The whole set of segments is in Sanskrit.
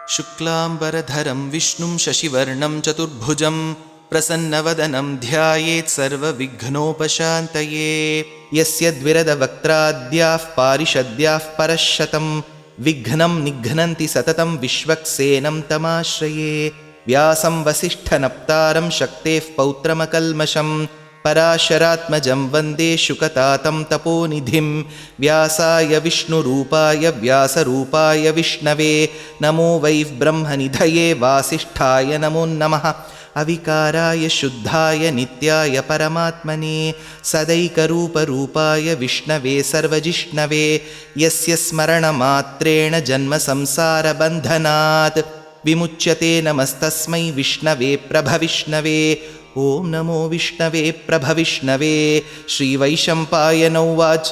शुक्लाम्बरधरं विष्णुं शशिवर्णं चतुर्भुजं प्रसन्नवदनं ध्यायेत् सर्वविघ्नोपशान्तये। यस्य द्विरदवक्त्राद्याः पारिषद्याः परश्शतं विघ्नं निघ्नन्ति सततं विश्वक्सेनं तमाश्रये। व्यासं वसिष्ठनप्तारं शक्तेः पौत्रमकल्मषं पराशरात्मजं वन्दे शुकतातं तपोनिधिं। व्यासाय विष्णुरूपाय व्यासरूपाय विष्णवे नमो वै ब्रह्मनिधये वासिष्ठाय नमो नमः। अविकाराय शुद्धाय नित्याय परमात्मने सदैकरूपरूपाय विष्णवे सर्वजिष्णवे यस्य स्मरणमात्रेण जन्मसंसारबन्धनात् विमुच्यते नमस्तस्मै विष्णवे प्रभविष्णवे। ॐ नमो विष्णवे प्रभविष्णवे। श्रीवैशम्पायन उवाच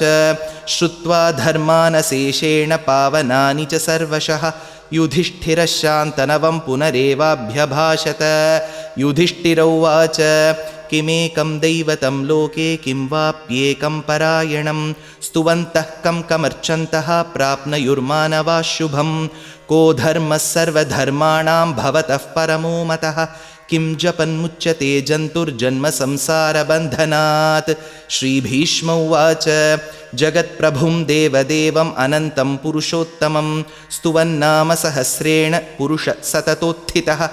श्रुत्वा धर्मानशेषेण पावनानि च सर्वशः युधिष्ठिरः शान्तनवं पुनरेवाभ्यभाषत। युधिष्ठिर उवाच किमेकं दैवतं लोके किं वाप्येकं परायणं स्तुवन्तः कं कमर्चन्तः प्राप्नुयुर्मानवाः शुभं। को धर्मः सर्वधर्माणां भवतः परमो मतः किं जपन्मुच्यते जन्तुर्जन्मसंसारबन्धनात्। श्रीभीष्म उवाच जगत्प्रभुं देवदेवम् अनन्तं पुरुषोत्तमं स्तुवन्नाम सहस्रेण पुरुषः सततोत्थितः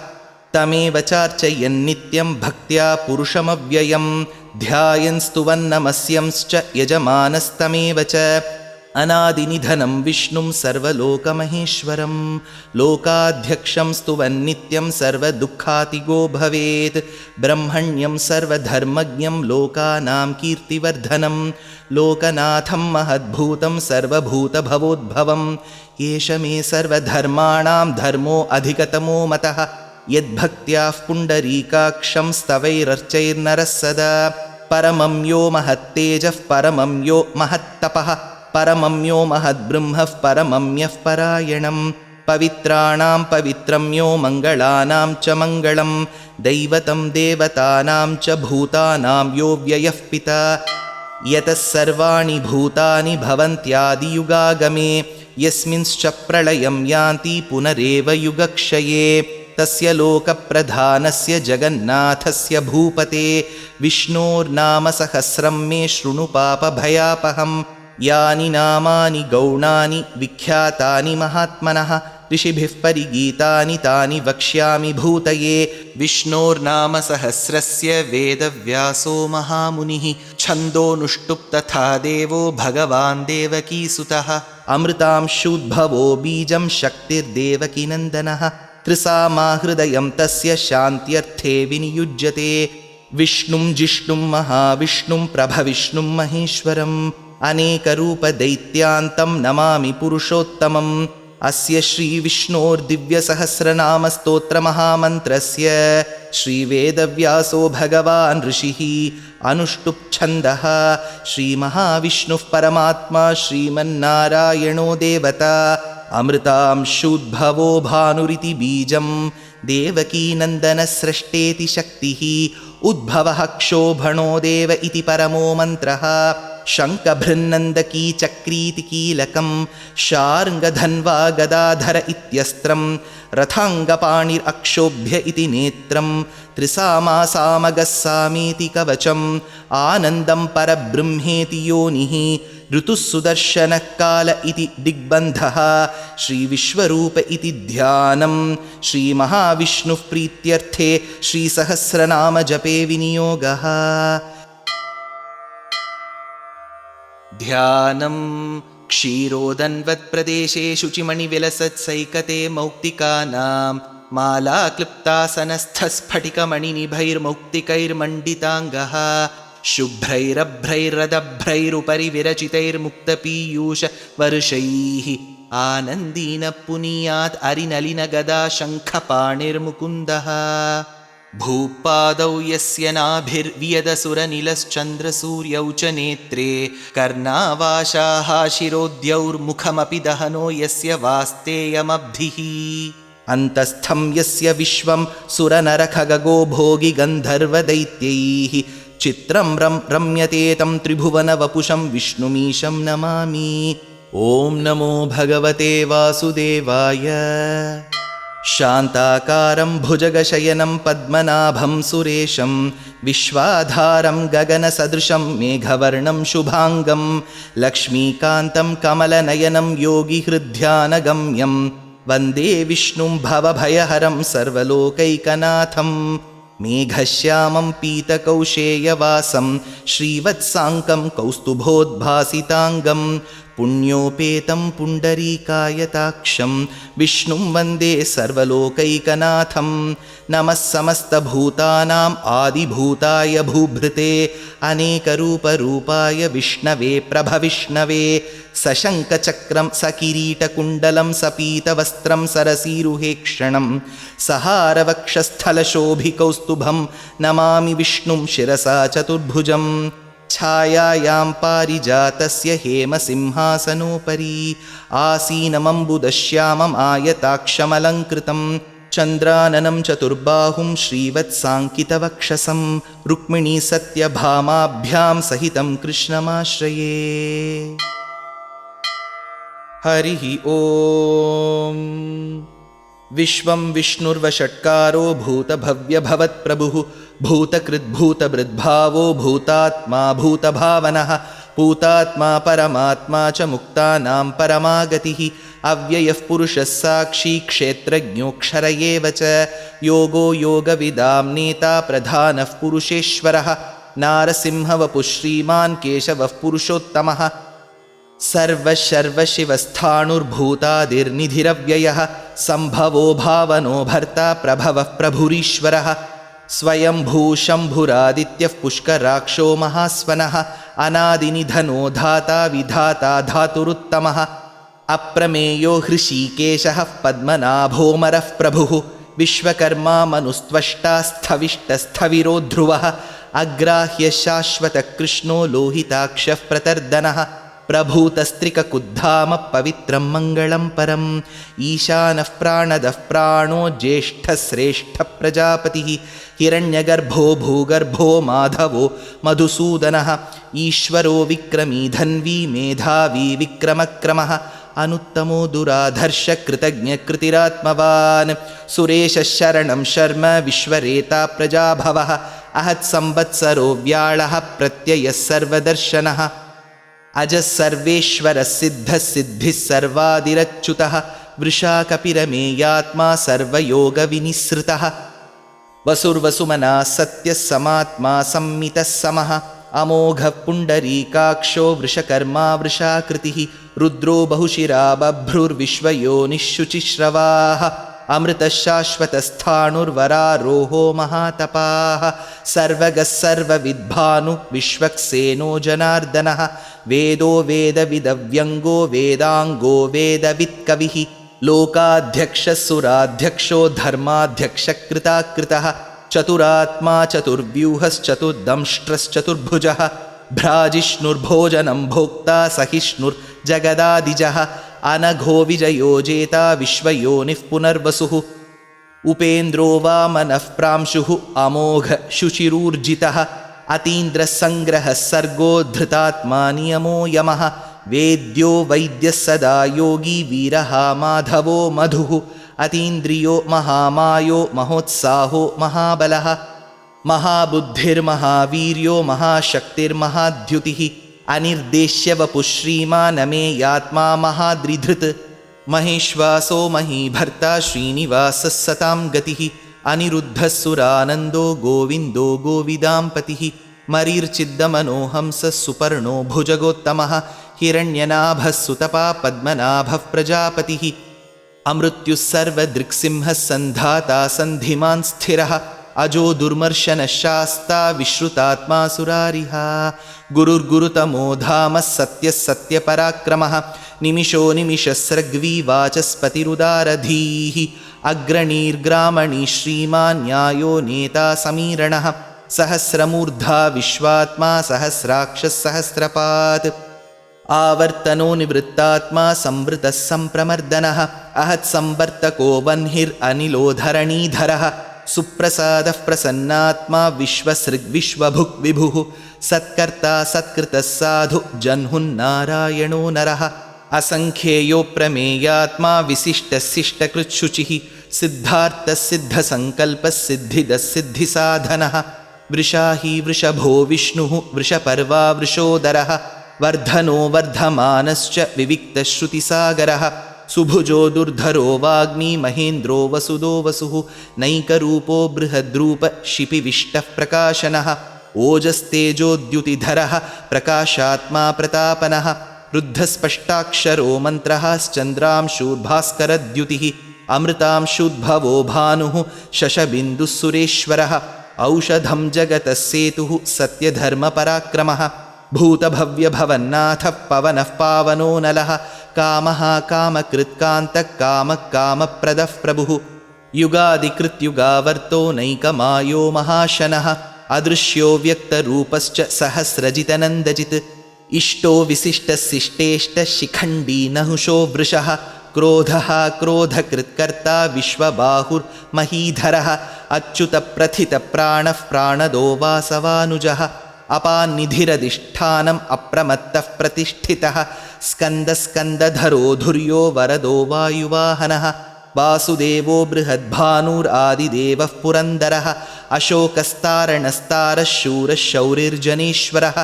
तमेव चार्चयन्नित्यं भक्त्या पुरुषमव्ययं ध्यायन् स्तुवन्नमस्यंश्च यजमानस्तमेव च। अनादिनिधनं विष्णुं सर्वलोकमहेश्वरं लोकाध्यक्षं स्तुवन्नित्यं सर्वदुःखातिगो भवेत्। ब्रह्मण्यं सर्वधर्मज्ञं लोकानां कीर्तिवर्धनं लोकनाथं महद्भूतं सर्वभूतभवोद्भवम्। एष मे सर्वधर्माणां धर्मो अधिकतमो मतः यद्भक्त्याः पुण्डरीकाक्षं स्तवैरर्चैर्नरः सदा। परमं यो महत्तेजः परमं यो महत्तपः परमं यो महद्ब्रह्मः परमं यः परायणं। पवित्राणां पवित्रं यो मङ्गलानां च मङ्गलं दैवतं देवतानां च भूतानां यो व्ययः पिता। यतः सर्वाणि भूतानि भवन्त्यादियुगागमे यस्मिंश्च प्रलयं यान्ति पुनरेव युगक्षये। तस्य लोकप्रधानस्य जगन्नाथस्य भूपते विष्णोर्नाम सहस्रं मे शृणु पापभयापहम्। यानि नामानि गौणानि विख्यातानि महात्मनः ऋषिभिः परिगीतानि तानि वक्ष्यामि भूतये। विष्णोर्नाम सहस्रस्य वेदव्यासो महामुनिः छन्दोनुष्टुप् तथा देवो भगवान् देवकीसुतः। अमृतांशूद्भवो बीजं शक्तिर्देवकीनन्दनः त्रिसामाहृदयं तस्य शान्त्यर्थे विनियुज्यते। विष्णुं जिष्णुं महाविष्णुं प्रभविष्णुं महेश्वरम् अनेकरूपदैत्यान्तं नमामि पुरुषोत्तमम्। अस्य श्रीविष्णोर्दिव्यसहस्रनामस्तोत्रमहामन्त्रस्य श्रीवेदव्यासो भगवान् ऋषिः अनुष्टुप्छन्दः। श्रीमहाविष्णुः परमात्मा श्रीमन्नारायणो देवता अमृतांशूद्भवो भानुरिति बीजं देवकीनन्दनस्रष्टेति शक्तिः उद्भवः क्षोभणो देव इति परमो मन्त्रः। शङ्खभृन्नन्दकी चक्रीति कीलकं शार्ङ्गधन्वा गदाधर इत्यस्त्रं रथाङ्गपाणिरक्षोभ्य इति नेत्रं त्रिसामासामगः सामेति कवचम् आनन्दं परब्रह्मेति योनिः ऋतुः सुदर्शनः काल इति दिग्बन्धः। श्रीविश्वरूप इति ध्यानं श्रीमहाविष्णुः प्रीत्यर्थे श्रीसहस्रनामजपे विनियोगः। ध्यानं क्षीरोदन्वत्प्रदेशे शुचिमणिविलसत्सैकते मौक्तिकानां मालाक्लुप्तासनस्थस्फटिकमणिनिभैर्मौक्तिकैर्मण्डिताङ्गः शुभ्रैरभ्रैरदभ्रैरुपरि विरचितैर्मुक्तपीयूषवर्षैः आनन्दीन पुनीयात् अरिनलिनगदा शङ्खपाणिर्मुकुन्दः। भूपादौ यस्य नाभिर्वियदसुरनिलश्चन्द्रसूर्यौ च नेत्रे कर्णावाशाः शिरोद्यौर्मुखमपि दहनो यस्य वास्तेयमब्धिः। अन्तस्थं यस्य विश्वं सुरनरखगो भोगि गन्धर्वदैत्यैः चित्रं रम्यते तं त्रिभुवनवपुषं विष्णुमीशं नमामि। ॐ नमो भगवते वासुदेवाय। शान्ताकारं भुजगशयनं पद्मनाभं सुरेशं विश्वाधारं गगनसदृशं मेघवर्णं शुभाङ्गं लक्ष्मीकान्तं कमलनयनं योगिहृद्ध्यानगम्यं वन्दे विष्णुं भवभयहरं सर्वलोकैकनाथं मेघश्यामं पीतकौशेयवासं श्रीवत्साङ्कं कौस्तुभोद्भासिताङ्गं पुण्योपेतं पुण्डरीकायताक्षं विष्णुं वन्दे सर्वलोकैकनाथं नमः समस्तभूतानाम् आदिभूताय भूभृते अनेकरूपरूपाय विष्णवे प्रभविष्णवे सशङ्खचक्रं सकिरीटकुण्डलं सपीतवस्त्रं सरसीरुहेक्षणं सहारवक्षस्थलशोभिकौस्तुभं नमामि विष्णुं शिरसा चतुर्भुजं छायायां पारिजातस्य हेमसिंहासनोपरि आसीनमम्बुदश्यामम् आयताक्षमलङ्कृतं चन्द्राननं चतुर्बाहुं श्रीवत्साङ्कितवक्षसं रुक्मिणी सत्यभामाभ्यां सहितं कृष्णमाश्रये। हरिः ॐ। विश्वं विष्णुर्वषट्कारो भूतभव्यभवत्प्रभुः भूतकृद्भूतभृद्भावो भूतात्मा भूतभावनः भूतात्मा परमात्मा च मुक्तानां परमागतिः अव्ययः पुरुषः साक्षी क्षेत्रज्ञोऽक्षर एव च योगो योगविदां नेता प्रधानः पुरुषेश्वरः नारसिंहवपुः श्रीमान् केशवः पुरुषोत्तमः सर्वशर्वशिवस्थाणुर्भूतादिर्निधिरव्ययः सम्भवो भावनो भर्ता प्रभवः प्रभुरीश्वरः स्वयंभू शम्भुरादित्यः पुष्कराक्षो महास्वनः अनादिनिधनो धाता विधाता धातुरुत्तमः अप्रमेयो हृषीकेशः पद्मनाभोमरः प्रभुः विश्वकर्मा मनुस्त्वष्टा स्थविष्टस्थविरो ध्रुवः अग्राह्य शाश्वतकृष्णो लोहिताक्षः प्रतर्दनः प्रभूतस्त्रिककुद्धाम पवित्रं मङ्गलं परम् ईशानः प्राणदः प्राणो ज्येष्ठश्रेष्ठः प्रजापतिः हिरण्यगर्भो भूगर्भो माधवो मधुसूदनः ईश्वरो विक्रमी धन्वी मेधावी विक्रमक्रमः अनुत्तमो दुराधर्ष कृतज्ञकृतिरात्मवान् सुरेशः शरणं शर्म विश्वरेता प्रजाभवः अहत्संवत्सरो व्याळः प्रत्ययः सर्वदर्शनः अजः सर्वेश्वरः सिद्धः सिद्धिः सर्वादिरच्युतः वृषाकपिरमेयात्मा सर्वयोगविनिसृतः वसुर्वसुमना सत्यः समात्मा संमितः समः अमोघः पुण्डरीकाक्षो वृषकर्मा वृषाकृतिः रुद्रो बहुशिरा बभ्रुर्विश्वयोनिः शुचिश्रवाः अमृतः शाश्वतस्थाणुर्वरारोहो महातपाः सर्वगः सर्वविद्भानु विश्वक्सेनो जनार्दनः वेदो वेदविदव्यङ्गो वेदाङ्गो वेदवित्कविः लोकाध्यक्षः सुराध्यक्षो धर्माध्यक्षकृताकृतः चतुरात्मा चतुर्व्यूहश्चतुर्दंष्ट्रश्चतुर्भुजः भ्राजिष्णुर्भोजनं भोक्ता सहिष्णुर्जगदादिजः अनघो विजयो जेता विश्वयोनिः पुनर्वसुः उपेन्द्रो वामनः प्रांशुः अमोघ शुचिरूर्जितः अतीन्द्रसङ्ग्रहः सर्गो धृतात्मा नियमो यमः वेद्यो वैद्यः सदा योगी वीरः माधवो मधुः अतीन्द्रियो महामायो महोत्साहो महाबलः महाबुद्धिर्महावीर्यो महाशक्तिर्महाद्युतिः अनिर्देश्यवपुः श्रीमानमेयात्मा महाद्रिधृत् महेश्वासो महीभर्ता श्रीनिवासः सतां गतिः अनिरुद्धः सुरानन्दो गोविन्दो गोविदाम्पतिः मरीर्चिद्दमनोहंसः सुपर्णो भुजगोत्तमः हिरण्यनाभः सुतपा पद्मनाभः प्रजापतिः अमृत्युः सर्वदृक्सिंहः सन्धाता सन्धिमान् स्थिरः अजो दुर्मर्शनः शास्ता विश्रुतात्मा सुरारिः गुरुर्गुरुतमो धामः सत्यः सत्यपराक्रमः निमिषो निमिषस्रग्वी वाचस्पतिरुदारधीः अग्रणीर्ग्रामणी श्रीमान् न्यायो नेता समीरणः सहस्रमूर्धा विश्वात्मा सहस्राक्षः सहस्रपात् आवर्तनो निवृत्तात्मा संवृतः सम्प्रमर्दनः अहत्संवर्तको वह्निरनिलो धरणीधरः सुप्रसादः प्रसन्नात्मा विश्वसृग्विश्वभुक् विभुः सत्कर्ता सत्कृतः साधु जह्नुन्नारायणो नरः असङ्ख्येयो प्रमेयात्मा विशिष्टशिष्टकृच्छुचिः सिद्धार्थसिद्धसङ्कल्पसिद्धिदसिद्धिसाधनः वृषाही वृषभो विष्णुः वृषपर्वा वृषोदरः वर्धनो वर्धमानश्च विविक्तश्रुतिसागरः सुभुजो दुर्धरो वाग्मी महेन्द्रो वसुदो वसुः नैकरूपो बृहद्रूप शिपिविष्टः प्रकाशनः ओजस्तेजोद्युतिधरः प्रकाशात्मा प्रतापनः रुद्धस्पष्टाक्षरो मन्त्रः श्चन्द्रांशूर्भास्करद्युतिः अमृतांशुद्भवो भानुः शशबिन्दुः सुरेश्वरः औषधं जगतः सेतुः सत्यधर्मपराक्रमः भूतभव्यभवन्नाथः पवनः पावनो नलः कामः कामकृत्कान्तः कामः कामप्रदः प्रभुः युगादिकृत्युगावर्तो नैकमायो महाशनः अदृश्यो व्यक्तरूपश्च सहस्रजितनन्दजित् इष्टो विशिष्टशिष्टेष्टशिखण्डी नहुषो वृषः क्रोधः क्रोधकृत्कर्ता विश्वबाहुर्महीधरः अच्युतप्रथितप्राणः प्राणदो वासवानुजः अपान्निधिरधिष्ठानम् अप्रमत्तः प्रतिष्ठितः स्कन्दस्कन्दधरो धुर्यो वरदो वायुवाहनः वासुदेवो बृहद्भानुरादिदेवः पुरन्दरः अशोकस्तारणस्तारः शूरः शौरिर्जनेश्वरः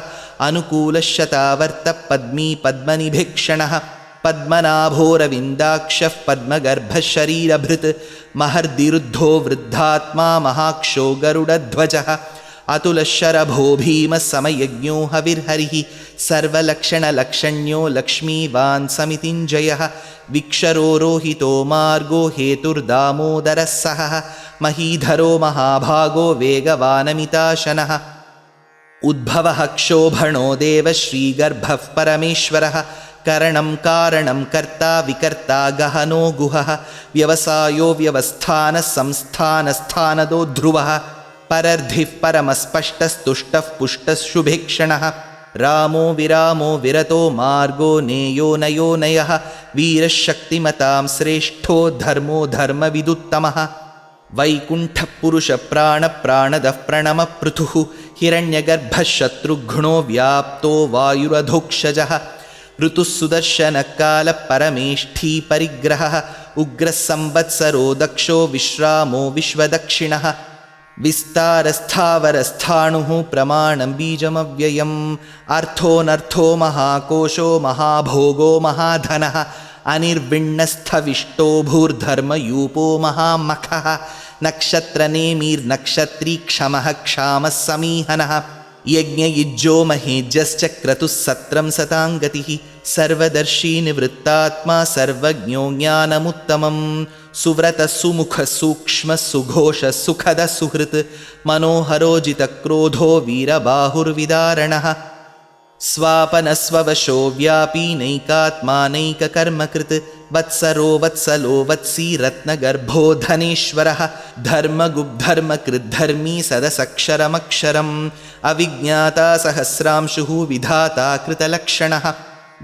अनुकूलशतावर्तः पद्मी पद्मनिभीक्षणः पद्मनाभोरविन्दाक्षः पद्मगर्भः शरीरभृत् महर्दिरुद्धो वृद्धात्मा महाक्षो गरुडध्वजः अतुलशरभो भीमः समयज्ञो हविर्हरिः सर्वलक्षणलक्षण्यो लक्ष्मीवान् समितिञ्जयः विक्षरो रोहितो मार्गो हेतुर्दामोदरः सहः महीधरो महाभागो वेगवानमिताशनः उद्भवः क्षोभणो देवः श्रीगर्भः परमेश्वरः करणं कारणं कर्ता विकर्ता गहनो गुहः व्यवसायो व्यवस्थानः संस्थानस्थानदो ध्रुवः परर्धिः परमस्पष्टस्तुष्टः पुष्टः शुभेक्षणः रामो विरामो विरतो मार्गो नेयो नयो नयः वीरशक्तिमतां श्रेष्ठो धर्मो धर्मविदुत्तमः वैकुण्ठपुरुषप्राणप्राणदः प्रणमपृथुः हिरण्यगर्भः शत्रुघ्नो व्याप्तो वायुरधोक्षजः ऋतुः सुदर्शनकालः परमेष्ठी परिग्रहः उग्रः संवत्सरो दक्षो विश्रामो विश्वदक्षिणः विस्तारस्थावरस्थाणुः प्रमाणं बीजमव्ययम् अर्थोऽनर्थो महाकोशो महाभोगो महाधनः अनिर्विण्णस्थविष्टो भूर्धर्मयूपो महामखः नक्षत्रनेमिर्नक्षत्री क्षमः क्षामः समीहनः यज्ञयुज्यो महेज्यश्च क्रतुः सत्रं सताङ्गतिः सर्वदर्शी निवृत्तात्मा सर्वज्ञो ज्ञानमुत्तमं सुव्रतः सुमुखः सूक्ष्मः सुघोषः सुखदः सुहृत् मनोहरोजितक्रोधो वीरबाहुर्विदारणः स्वापनस्ववशो व्यापी नैकात्मानैककर्मकृत् वत्सरो वत्सलो वत्सी रत्नगर्भो धनेश्वरः धर्मगुब्धर्मकृद्धर्मी सदसक्षरमक्षरम् अविज्ञाता सहस्रांशुः विधाता कृतलक्षणः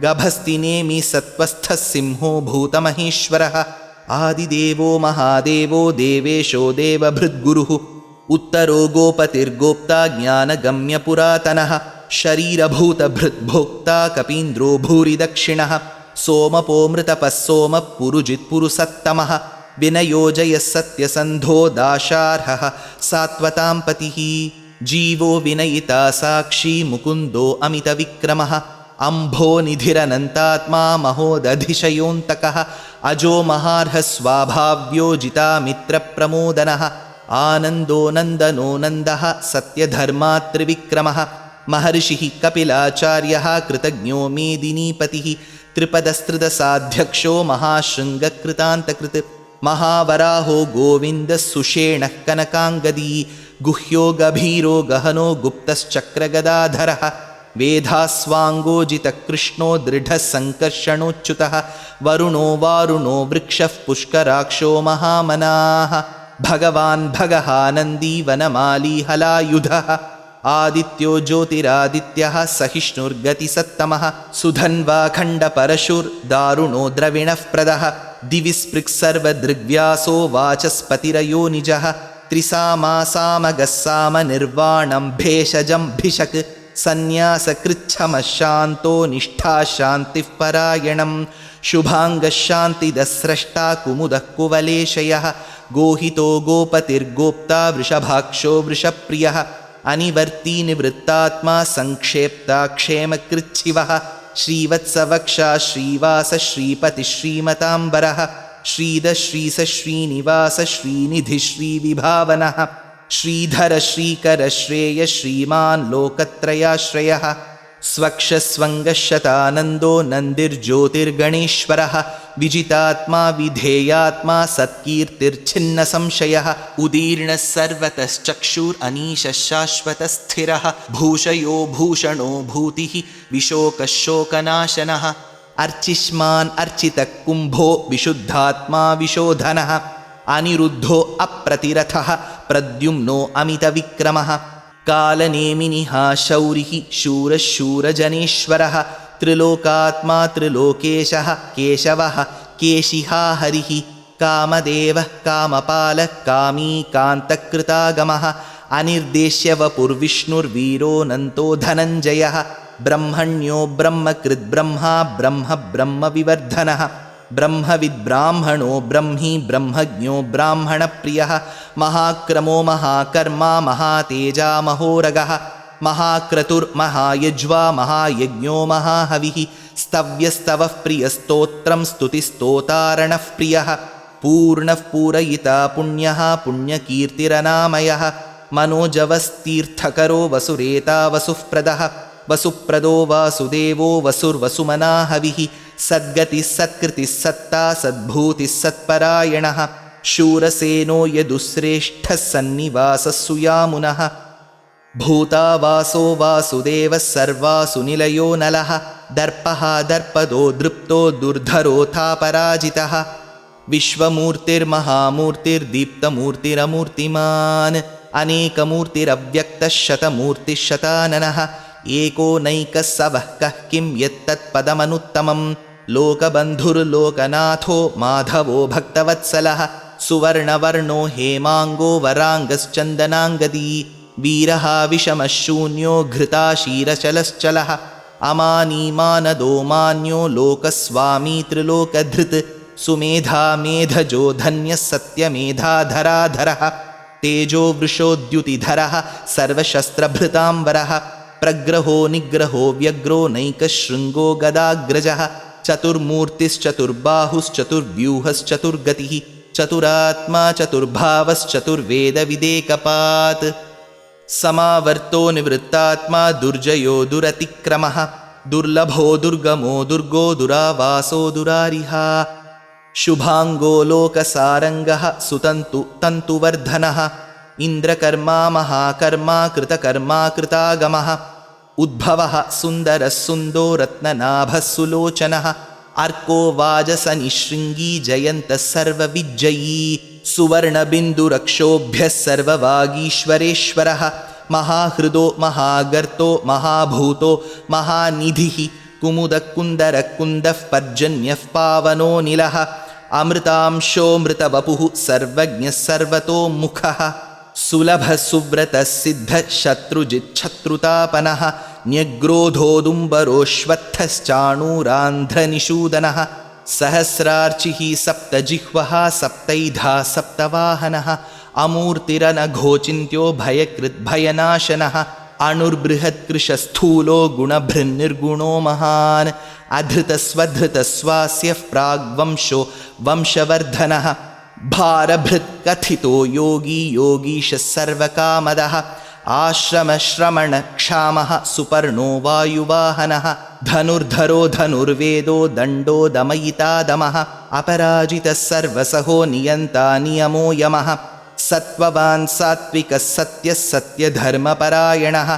गभस्तिनेमि सत्त्वस्थः सिंहो भूतमहेश्वरः आदिदेवो महादेवो देवेशो देवभृद्गुरुः उत्तरो गोपतिर्गोप्ता ज्ञानगम्यपुरातनः शरीरभूतभृद्भोक्ता कपीन्द्रो भूरिदक्षिणः सोमपोमृतपः सोमः पुरुजित्पुरुसत्तमः विनयोजयः सत्यसन्धो दाशार्हः सात्वतां पतिः जीवो विनयिता साक्षी मुकुन्दो अमितविक्रमः अम्भो निधिरनन्तात्मा महोदधिशयोऽन्तकः अजो महार्हः स्वाभाव्योजितामित्रप्रमोदनः आनन्दो नन्दनो नन्दः सत्यधर्मात्रिविक्रमः महर्षिः कपिलाचार्यः कृतज्ञो मेदिनीपतिः त्रिपदस्त्रिदशाध्यक्षो महाशृङ्गकृतान्तकृत् महावराहो गोविन्दः सुषेणः कनकाङ्गदी गुह्यो गभीरो गहनो गुप्तश्चक्रगदाधरः वेधास्वाङ्गोजितकृष्णो दृढः सङ्कर्षणोच्युतः वरुणो वारुणो वृक्षः पुष्कराक्षो महामनाः भगवान् भगहानन्दी वनमाली हलायुधः आदित्यो ज्योतिरादित्यः सहिष्णुर्गतिसत्तमः सुधन्वाखण्डपरशुर्दारुणो द्रविणः प्रदः दिविस्पृक्सर्वदृग्व्यासो वाचस्पतिरयो निजः त्रिसामासामगस्सामनिर्वाणं भेषजं भिषक् सन्न्यासकृच्छमः शान्तो निष्ठा शान्तिः परायणं शुभाङ्गशान्तिदस्रष्टा कुमुदः कुवलेशयः गोहितो गोपतिर्गोप्ता वृषभाक्षो वृषप्रियः अनिवर्ती निवृत्तात्मा संक्षेप्ता क्षेमकृच्छिवः श्रीवत्सवक्षा श्रीवास श्रीपतिः श्रीमताम्बरः श्रीध श्रीस श्रीनिवास श्रीनिधि श्रीविभावनः श्रीधर श्रीकर श्रेय श्रीमान् लोकत्रयाश्रयः स्वक्षस्वङ्गशतानन्दो नन्दिर्ज्योतिर्गणेश्वरः विजितात्मा विधेयात्मा सत्कीर्तिर्छिन्नसंशयः उदीर्णः सर्वतश्चक्षुरनीशः शाश्वतस्थिरः भूषयो भूषणो भूतिः विशोकः शोकनाशनः अर्चिष्मान् अर्चितः कुम्भो विशुद्धात्मा विशोधनः अनिरुद्धो अप्रतिरथः प्रद्युम्नो अमितविक्रमः कालनेमिनिः शौरिः शूरः शूरजनेश्वरः त्रिलोकात्मा त्रिलोकेशः केशवः केशिहा हरिः कामदेवः कामपालः कामी कान्तकृतागमः अनिर्देश्य वपुर्विष्णुर्वीरोऽनन्तो धनञ्जयः ब्रह्मण्यो ब्रह्मकृद्ब्रह्मा ब्रह्म ब्रह्मविवर्धनः ब्रह्मविद्ब्राह्मणो ब्रह्मी ब्रह्मज्ञो ब्राह्मणप्रियः महाक्रमो महाकर्मा महातेजा महोरगः महाक्रतुर्महायज्वा महायज्ञो महाहविः स्तव्यस्तवः प्रियस्तोत्रं स्तुतिस्तोतारणः प्रियः पूर्णः पूरयिता पुण्यः पुण्यकीर्तिरनामयः मनोजवस्तीर्थकरो वसुरेता वसुःप्रदः वसुप्रदो वासुदेवो वसुर्वसुमनाहविः सद्गतिः सत्कृतिः सत्ता सद्भूतिः सत्परायणः शूरसेनो यदुश्रेष्ठः सन्निवासः सुयामुनः भूतावासो वासुदेवः सर्वासु निलयो नलः दर्पः दर्पदो दृप्तो दुर्धरोऽथापराजितः विश्वमूर्तिर्महामूर्तिर्दीप्तमूर्तिरमूर्तिमान् अनेकमूर्तिरव्यक्तः शतमूर्तिः शताननः एको नैकः सवः कः किं यत्तत्पदमनुत्तमं लोकबन्धुर्लोकनाथो माधवो भक्तवत्सलः सुवर्णवर्णो हेमाङ्गो वराङ्गश्चन्दनाङ्गदी वीरः विषमः शून्यो घृताशीरचलश्चलः अमानीमानदो मान्यो लोकस्वामी त्रिलोकधृत् सुमेधा मेधजो धन्यः सत्यमेधाधराधरः तेजो वृषोद्युतिधरः सर्वशस्त्रभृताम्बरः प्रग्रहो निग्रहो व्यग्रो नैकशृङ्गो गदाग्रजः चतुर्मूर्तिश्चतुर्बाहुश्चतुर्व्यूहश्चतुर्गतिः चतुरात्मा चतुर्भावश्चतुर्वेदविदेकपात् समावर्तो निवृत्तात्मा दुर्जयो दुरतिक्रमः दुर्लभो दुर्गमो दुर्गो दुरावासो दुरारिहा शुभाङ्गो लोकसारङ्गः सुतन्तु तन्तुवर्धनः इन्द्रकर्मा महाकर्मा कृतकर्मा कृतागमः उद्भवः सुन्दरः सुन्दो रत्ननाभः सुलोचनः अर्को वाजसनिशृङ्गी जयन्तः सर्वविज्जयी सुवर्णबिन्दुरक्षोभ्यः सर्ववागीश्वरेश्वरः महाहृदो महागर्तो महाभूतो महानिधिः कुमुदकुन्दरकुन्दः पर्जन्यः पावनो निलः अमृतांशोऽमृतवपुः सर्वज्ञः सर्वतोमुखः सुलभः सुव्रतः सिद्धः शत्रुजिच्छत्रुतापनः न्यग्रोधोदुम्बरोऽश्वत्थश्चाणूरान्ध्रनिषूदनः सहस्रार्चिः सप्तजिह्वः सप्तैधा सप्तवाहनः अमूर्तिरनघोचिन्त्यो भयकृद्भयनाशनः अणुर्बृहत्कृशस्थूलो गुणभृन्निर्गुणो महान् अधृतस्वधृतस्वास्यः प्राग्वंशो वंशवर्धनः भारभृत्कथितो योगी योगीशः सर्वकामदः आश्रमश्रमणक्षामः सुपर्णो वायुवाहनः धनुर्धरो धनुर्वेदो दण्डो दमयिता दमः अपराजितः सर्वसहो नियन्ता नियमो यमः सत्त्ववान् सात्विकः सत्यः सत्यधर्मपरायणः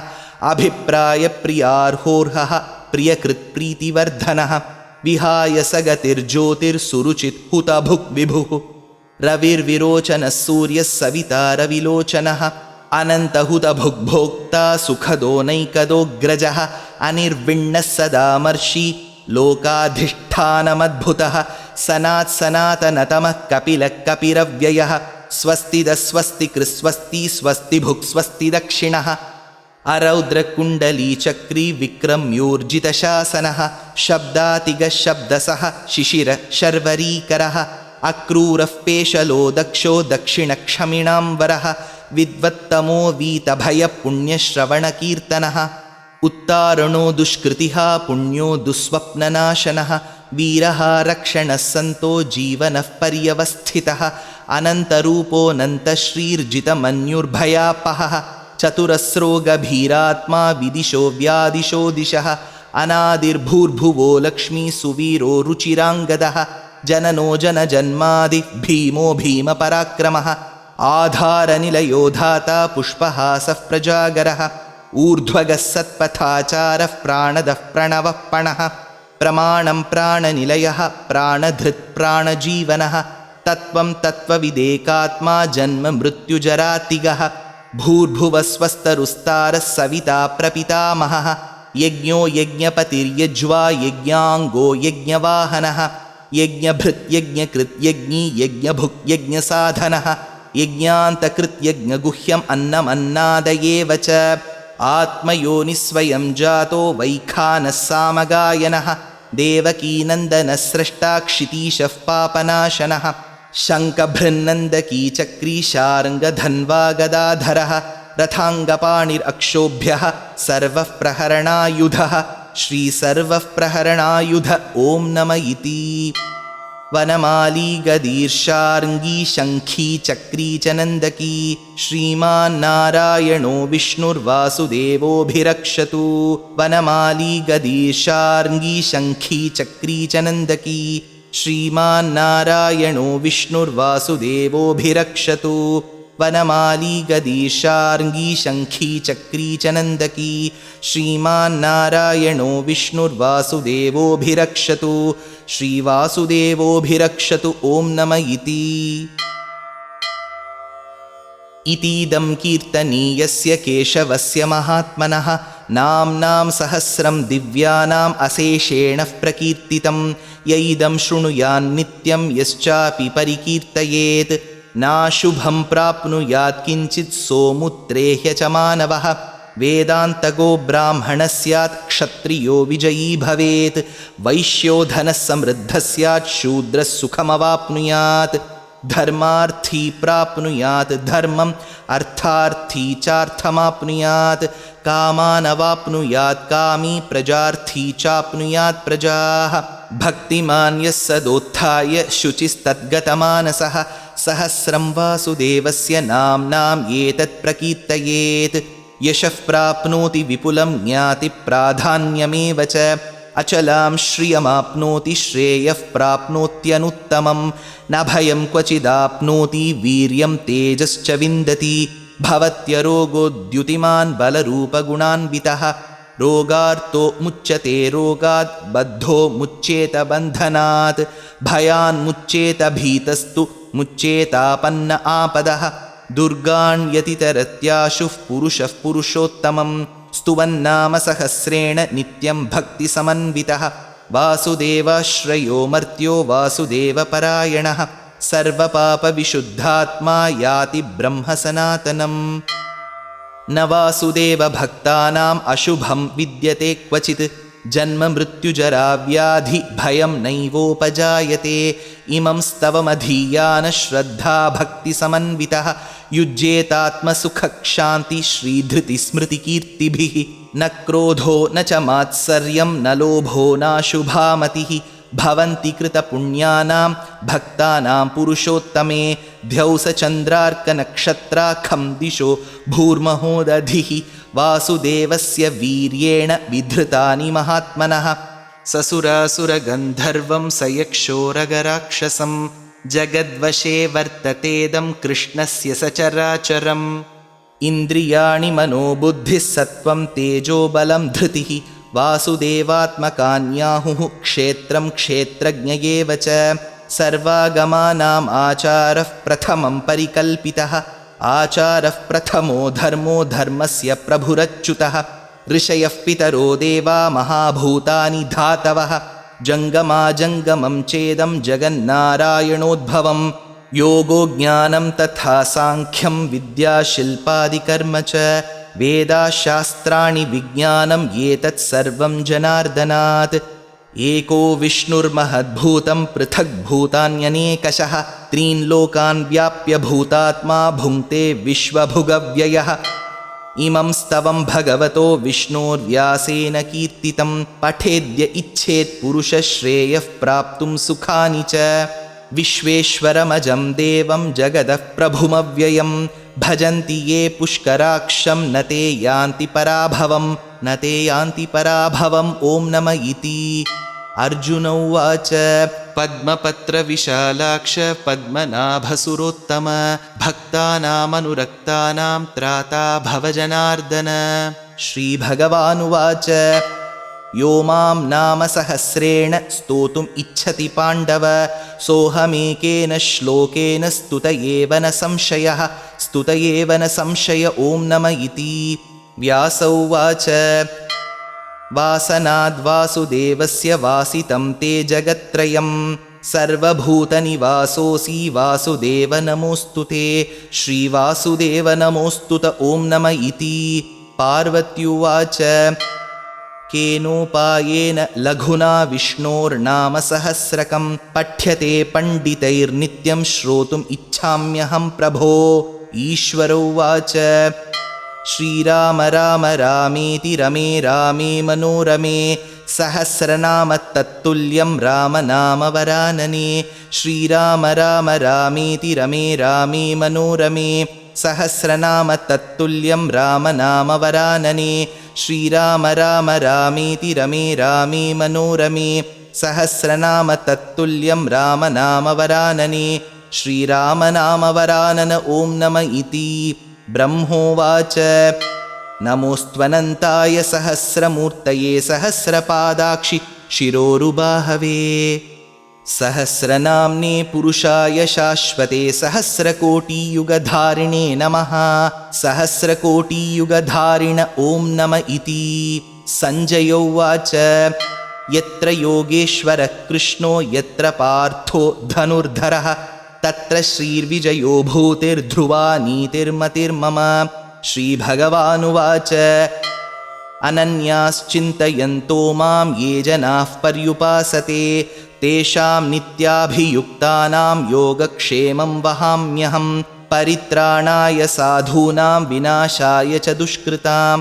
अभिप्रायप्रियार्होर्हः प्रियकृत्प्रीतिवर्धनः विहाय सगतिर्ज्योतिर्सुरुचित् हुतभुक् विभुः रविर्विरोचनः सूर्यः सविता रविलोचनः अनन्तहुतभुग्भोक्ता सुखदो नैकदोऽग्रजः अनिर्विण्णः सदामर्षि लोकाधिष्ठानमद्भुतः सनात्सनातनतमः कपिलः कपिरव्ययः स्वस्तिदस्वस्तिकृस्वस्ति स्वस्तिभुक् स्वस्ति दक्षिणः अरौद्रकुण्डलीचक्री विक्रम्योर्जितशासनः शब्दातिगशब्दसः शिशिर शर्वरीकरः अक्रूरः पेशलो दक्षो दक्षिणक्षमिणाम्बरः विद्वत्तमो वीतभयपुण्यश्रवणकीर्तनः उत्तारणो दुष्कृतिः पुण्यो दुःस्वप्ननाशनः वीरः रक्षणः सन्तो जीवनः पर्यवस्थितः अनन्तरूपोऽनन्तश्रीर्जितमन्युर्भयापहः चतुरस्रो गभीरात्मा विदिशो व्यादिशो दिशः अनादिर्भूर्भुवो लक्ष्मी सुवीरो रुचिराङ्गदः जननो जनजन्मादि भीमो भीमपराक्रमः आधारनिलयो धाता पुष्पहासः प्रजागरः ऊर्ध्वगः सत्पथाचारः प्राणदः प्रणवः पणः प्रमाणं प्राणनिलयः प्राणधृत् प्राणजीवनः तत्त्वं तत्त्वविदेकात्मा जन्म मृत्युजरातिगः भूर्भुवस्वस्तरुस्तारः सविता प्रपितामहः यज्ञो यज्ञपतिर्यज्वा यज्ञाङ्गो यज्ञवाहनः यज्ञभृत् यज्ञकृत् यज्ञी यज्ञभुक् यज्ञसाधनः यज्ञान्तकृत् यज्ञगुह्यम् अन्नमन्नादयेव च आत्मयोनिस्वयं जातो वैखानः सामगायनः देवकीनन्दनः स्रष्टा क्षितीशः पापनाशनः शङ्खभृन्नन्दकी चक्री शार्ङ्गधन्वा गदाधरः रथाङ्गपाणिरक्षोभ्यः सर्वः प्रहरणायुधः श्रीसर्वः प्रहरणायुध ॐ नम इति वनमाली गदीर्षार्ङ्गी शङ्खी चक्री च नन्दकी श्रीमान्नारायणो विष्णुर्वासुदेवोऽभिरक्षतु वनमाली गदीर्षार्ङ्गी शङ्खी चक्री च नन्दकी श्रीमान्नारायणो विष्णुर्वासुदेवोऽभिरक्षतु वनमाली गदीर्षार्ङ्गी शङ्खी चक्री च नन्दकी श्रीमान्नारायणो विष्णुर्वासुदेवोऽभिरक्षतु श्रीवासुदेवोऽभिरक्षतु ॐ नम इति इतीदं कीर्तनीयस्य केशवस्य महात्मनः नाम्नां सहस्रं दिव्यानाम् अशेषेण प्रकीर्तितं य इदं शृणुयान्नित्यं यश्चापि परिकीर्तयेत् नाशुभं प्राप्नुयात् किञ्चित् सोमुत्रेह्य च मानवः वेदान्तगो ब्राह्मणः स्यात् क्षत्रियो विजयी भवेत् वैश्यो धनः समृद्धः स्यात् शूद्रः सुखमवाप्नुयात् धर्मार्थी प्राप्नुयात् धर्मम् अर्थार्थी चार्थमाप्नुयात् कामानवाप्नुयात् कामी प्रजार्थी चाप्नुयात् प्रजाः भक्तिमान् यः सदोत्थाय शुचिस्तद्गतमानसः सहस्रं वासुदेवस्य नाम्नाम् एतत् प्रकीर्तयेत् यशः प्राप्नोति विपुलं ज्ञाति प्राधान्यमेव च अचलां श्रियमाप्नोति श्रेयः प्राप्नोत्यनुत्तमं न भयं क्वचिदाप्नोति वीर्यं तेजश्च विन्दति भवत्यरोगोद्युतिमान् बलरूपगुणान्वितः रोगार्तो मुच्यते रोगात् बद्धो मुच्येत बन्धनात् भयान्मुच्येत भीतस्तु मुच्येतापन्न आपदः दुर्गाण्यतितरत्याशुः पुरुषः पुरुषोत्तमं स्तुवन्नाम सहस्रेण नित्यं भक्तिसमन्वितः वासुदेवाश्रयो मर्त्यो वासुदेवपरायणः सर्वपापविशुद्धात्मा याति ब्रह्म सनातनम् न वासुदेवभक्तानाम् अशुभं विद्यते क्वचित् जन्म मृत्युजरा व्याधि भयं नैवोपजायते इमं स्तवमधीयान श्रद्धा भक्तिसमन्वितः युज्येतात्मसुखक्षान्ति श्रीधृतिस्मृतिकीर्तिभिः न क्रोधो न च मात्सर्यं न लोभो नाशुभामतिः भवन्ति कृतपुण्यानां भक्तानां पुरुषोत्तमे ध्यौसचन्द्रार्कनक्षत्राखं दिशो भूर्महोदधिः वासुदेवस्य वीर्येण विधृतानि महात्मनः ससुरासुरगन्धर्वं सयक्षोरगराक्षसं जगद्वशे वर्ततेदं कृष्णस्य सचराचरम् इन्द्रियाणि मनोबुद्धिः सत्त्वं तेजोबलं धृतिः वासुदेवात्मकान्याहुः क्षेत्रं क्षेत्रज्ञ एव च सर्वागमानाम् आचारः प्रथमं परिकल्पितः आचारः प्रथमो धर्मो धर्मस्य प्रभुरच्युतः ऋषयः पितरो देवा महाभूतानि धातवः जङ्गमाजङ्गमं चेदं जगन्नारायणोद्भवं योगो ज्ञानं तथा साङ्ख्यं विद्याशिल्पादिकर्म च वेदाशास्त्राणि विज्ञानं एतत् सर्वं जनार्दनात्। एको विष्णुर्महद्भूतं पृथग्भूतान्यनेकशः त्रीन् लोकान् व्याप्य भूतात्मा भुङ्क्ते विश्वभुगव्ययः। इमं स्तवं भगवतो विष्णोर्व्यासेन कीर्तितं पठेद्य इच्छेत् पुरुषश्रेयः प्राप्तुं सुखानि च। विश्वेश्वरमजं देवं जगदः प्रभुमव्ययं भजन्ति ये पुष्कराक्षं न ते यान्ति पराभवम् ॐ नम इति। अर्जुन उवाच पद्मपत्रविशालाक्ष पद्मनाभसुरोत्तम भक्तानामनुरक्तानां त्राता भवजनार्दन। श्रीभगवानुवाच यो मां नाम सहस्रेण स्तोतुम् इच्छति पाण्डव सोऽहमेकेन श्लोकेन स्तुत एव न संशय ॐ नम इति। व्यास उवाच वासनाद्वासुदेवस्य वासितं ते जगत्त्रयं सर्वभूतनिवासोऽसि वासुदेव नमोऽस्तु ते। श्रीवासुदेव नमोऽस्तु त ॐ नम इति। पार्वत्युवाच केनोपायेन लघुना विष्णोर्नाम सहस्रकं पठ्यते पण्डितैर्नित्यं श्रोतुम् इच्छाम्यहं प्रभो। ईश्वर उवाच श्रीराम राम रामेति रमे रामे मनोरमे सहस्रनाम तत्तुल्यं राम नाम वरानने। श्रीराम राम रामेति रमे रामे मनोरमे सहस्रनाम तत्तुल्यं राम नाम वरानने। श्रीराम राम रामेति रमे रामे मनोरमे सहस्रनाम तत्तुल्यं राम नाम वरानने। श्रीराम नाम वरानन ॐ नम इति। ब्रह्मोवाच नमोऽस्त्वनन्ताय सहस्रमूर्तये सहस्रपादाक्षि शिरोरुबाहवे सहस्रनाम्ने पुरुषाय शाश्वते सहस्रकोटियुगधारिणे नमः। सहस्रकोटियुगधारिण ॐ नम इति। सञ्जय उवाच यत्र योगेश्वरः कृष्णो यत्र पार्थो धनुर्धरः तत्र श्रीर्विजयो भूतिर्ध्रुवा नीतिर्मतिर्मम। श्रीभगवानुवाच अनन्याश्चिन्तयन्तो मां ये जनाः पर्युपासते तेषां नित्याभियुक्तानां योगक्षेमं वहाम्यहं परित्राणाय साधूनां विनाशाय च दुष्कृतां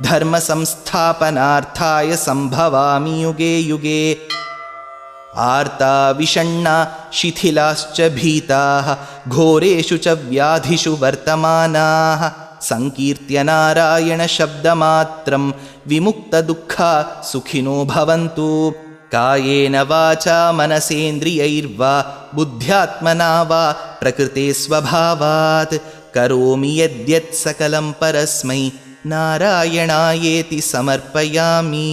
धर्मसंस्थापनार्थाय सम्भवामि युगे युगे। आर्ता विषण्णा शिथिलाश्च भीताः घोरेषु च व्याधिषु वर्तमानाः संकीर्त्य नारायणशब्दमात्रं विमुक्तदुःखा सुखिनो भवन्तु। कायेन वाचा मनसेन्द्रियैर्वा बुद्ध्यात्मना वा प्रकृते स्वभावात् करोमि यद्यत् सकलं परस्मै नारायणायेति समर्पयामि।